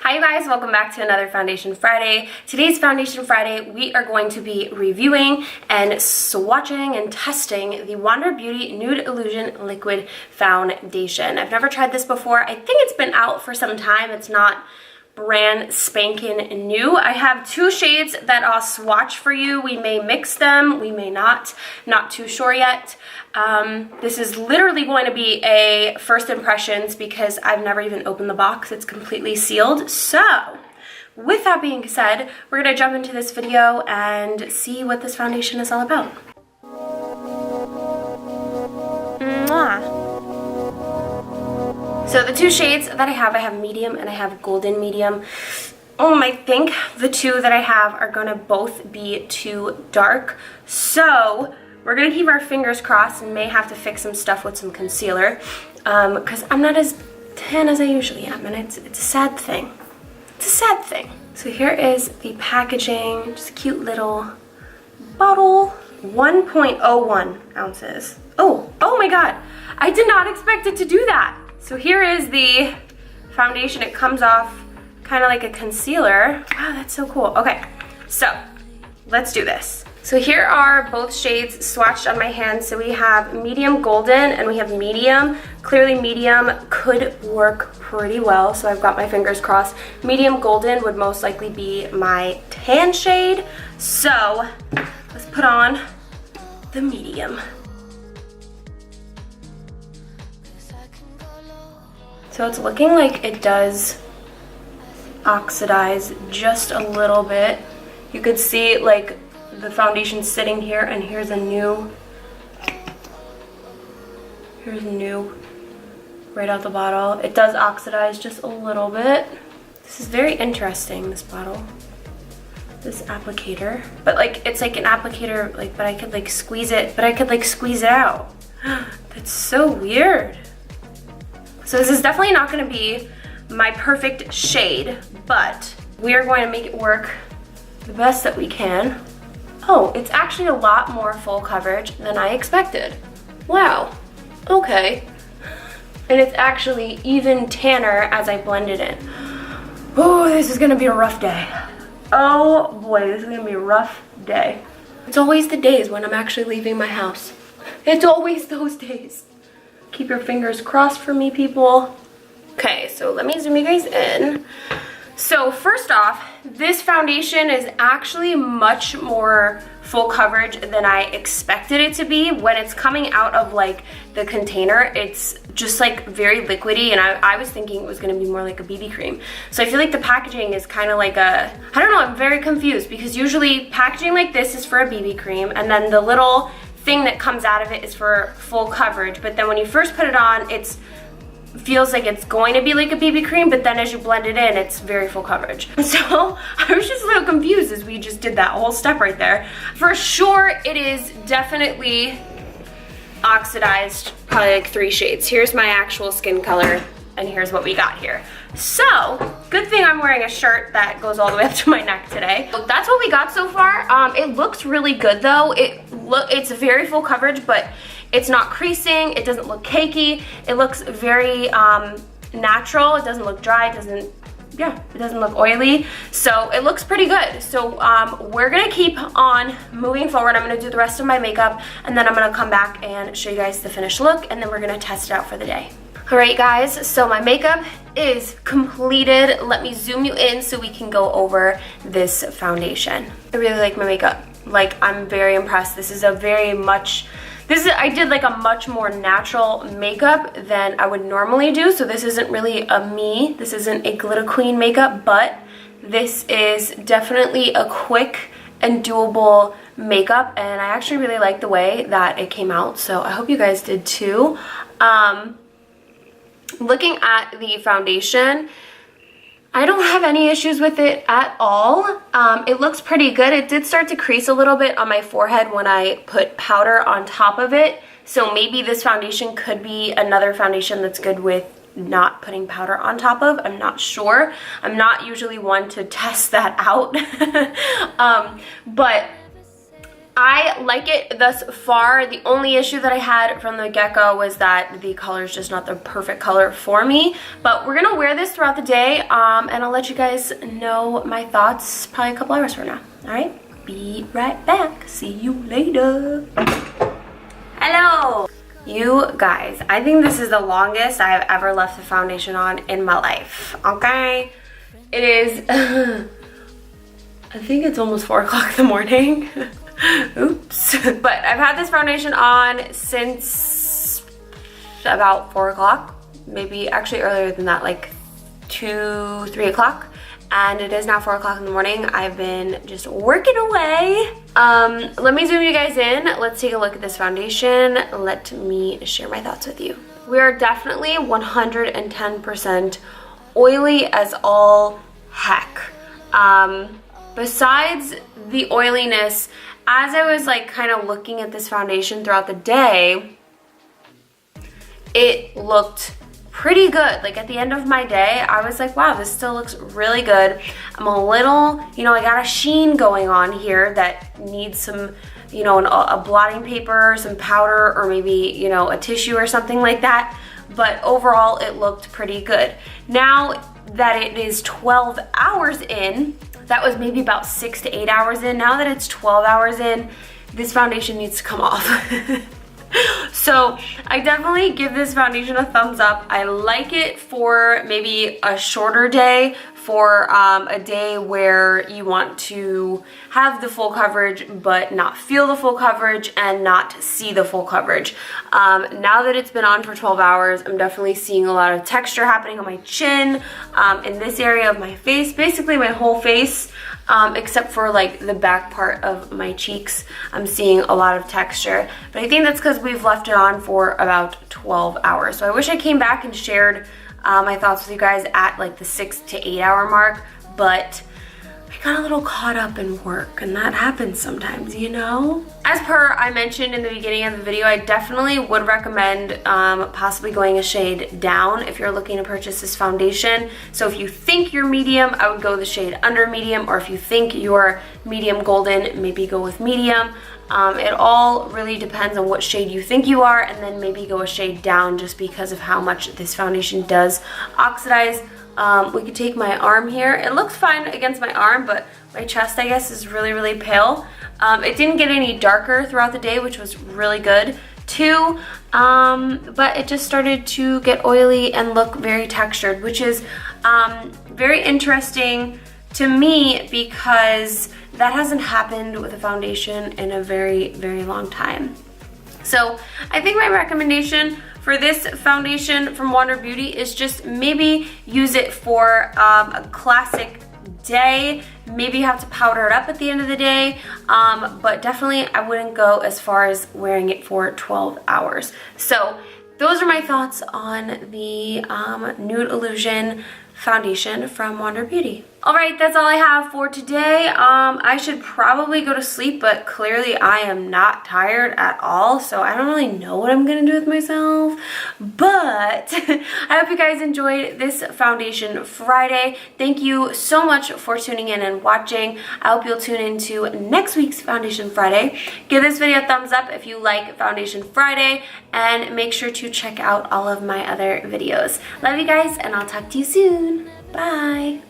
Hi you guys, welcome back to another Foundation Friday. Today's Foundation Friday, we are going to be reviewing and swatching and testing the Wander Beauty Nude Illusion Liquid Foundation. I've never tried this before. I think it's been out for some time. It's not brand spanking new. I have two shades that I'll swatch for you. We may mix them, we may not too sure yet. This is literally going to be a first impressions because I've never even opened the box. It's completely sealed. So with that being said, we're gonna jump into this video and see what this foundation is all about. Mwah. So the two shades that I have medium and I have golden medium. I think the two that I have are gonna both be too dark. So we're gonna keep our fingers crossed and may have to fix some stuff with some concealer because I'm not as tan as I usually am, and it's a sad thing. It's a sad thing. So here is the packaging, just a cute little bottle. 1.01 ounces. Oh my God. I did not expect it to do that. So here is the foundation. It comes off kind of like a concealer. Wow, that's so cool. Okay, so let's do this. So here are both shades swatched on my hand. So we have medium golden and we have medium. Clearly medium could work pretty well, so I've got my fingers crossed. Medium golden would most likely be my tan shade. So let's put on the medium. So it's looking like it does oxidize just a little bit. You could see like the foundation sitting here, and here's new right out the bottle. It does oxidize just a little bit. This is very interesting, this bottle, this applicator. But like it's like an applicator, like, but I could like squeeze it, but I could like squeeze it out. That's so weird. So this is definitely not gonna be my perfect shade, but we are going to make it work the best that we can. Oh, it's actually a lot more full coverage than I expected. Wow, okay. And it's actually even tanner as I blend it in. Oh, this is gonna be a rough day. Oh boy, this is gonna be a rough day. It's always the days when I'm actually leaving my house. It's always those days. Keep your fingers crossed for me, people. Okay, so let me zoom you guys in. So first off, this foundation is actually much more full coverage than I expected it to be. When it's coming out of like the container, it's just like very liquidy, and I was thinking it was gonna be more like a BB cream. So I feel like the packaging is kind of like I don't know, I'm very confused because usually packaging like this is for a BB cream, and then the little thing that comes out of it is for full coverage. But then when you first put it on, it feels like it's going to be like a BB cream, but then as you blend it in, it's very full coverage. So I was just a little confused as we just did that whole step right there. For sure, it is definitely oxidized, probably like 3 shades. Here's my actual skin color, and here's what we got here. So, good thing I'm wearing a shirt that goes all the way up to my neck today. So that's what we got so far. It looks really good though. It's very full coverage, but it's not creasing. It doesn't look cakey. It looks very natural. It doesn't look dry. It doesn't look oily. So it looks pretty good. So we're gonna keep on moving forward. I'm gonna do the rest of my makeup, and then I'm gonna come back and show you guys the finished look, and then we're gonna test it out for the day. All right, guys, so my makeup is completed. Let me zoom you in so we can go over this foundation. I really like my makeup. Like, I'm very impressed. This is I did like a much more natural makeup than I would normally do. So this isn't really this isn't a glitter queen makeup, but this is definitely a quick and doable makeup. And I actually really like the way that it came out. So I hope you guys did too. Looking at the foundation, I don't have any issues with it at all. It looks pretty good. It did start to crease a little bit on my forehead when I put powder on top of it. So maybe this foundation could be another foundation that's good with not putting powder on top of. I'm not sure. I'm not usually one to test that out. But I like it thus far. The only issue that I had from the get-go was that the color is just not the perfect color for me. But we're gonna wear this throughout the day, and I'll let you guys know my thoughts probably a couple hours from now. All right, be right back. See you later. Hello. You guys, I think this is the longest I've ever left the foundation on in my life, okay? It is, I think it's almost 4 o'clock in the morning. Oops. But I've had this foundation on since about 4 o'clock, maybe actually earlier than that, like 2, 3 o'clock. And it is now 4 o'clock in the morning. I've been just working away. Let me zoom you guys in. Let's take a look at this foundation. Let me share my thoughts with you. We are definitely 110% oily as all heck. Besides the oiliness, as I was like kind of looking at this foundation throughout the day, it looked pretty good. Like at the end of my day, I was like, wow, this still looks really good. I'm a little, you know, I got a sheen going on here that needs some, you know, a blotting paper, some powder, or maybe, you know, a tissue or something like that. But overall, it looked pretty good. Now that it is 12 hours in, that was maybe about 6 to 8 hours in. Now that it's 12 hours in, this foundation needs to come off. So I definitely give this foundation a thumbs up. I like it for maybe a shorter day, for a day where you want to have the full coverage but not feel the full coverage and not see the full coverage. Now that it's been on for 12 hours, I'm definitely seeing a lot of texture happening on my chin, in this area of my face, basically my whole face. Except for like the back part of my cheeks, I'm seeing a lot of texture. But I think that's because we've left it on for about 12 hours. So I wish I came back and shared my thoughts with you guys at like the 6 to 8 hour mark, but I got a little caught up in work, and that happens sometimes, you know? As per I mentioned in the beginning of the video, I definitely would recommend possibly going a shade down if you're looking to purchase this foundation. So if you think you're medium, I would go the shade under medium, or if you think you're medium golden, maybe go with medium. It all really depends on what shade you think you are, and then maybe go a shade down just because of how much this foundation does oxidize. We could take my arm here. It looks fine against my arm, but my chest, I guess, is really, really pale. It didn't get any darker throughout the day, which was really good too, but it just started to get oily and look very textured, which is very interesting to me because that hasn't happened with a foundation in a very, very long time. So I think my recommendation for this foundation from Wander Beauty is just maybe use it for a classic day. Maybe you have to powder it up at the end of the day, but definitely I wouldn't go as far as wearing it for 12 hours. So those are my thoughts on the Nude Illusion foundation from Wander Beauty. All right, that's all I have for today. I should probably go to sleep, but clearly I am not tired at all, so I don't really know what I'm gonna do with myself. But I hope you guys enjoyed this Foundation Friday. Thank you so much for tuning in and watching. I hope you'll tune into next week's Foundation Friday. Give this video a thumbs up if you like Foundation Friday, and make sure to check out all of my other videos. Love you guys, and I'll talk to you soon. Bye.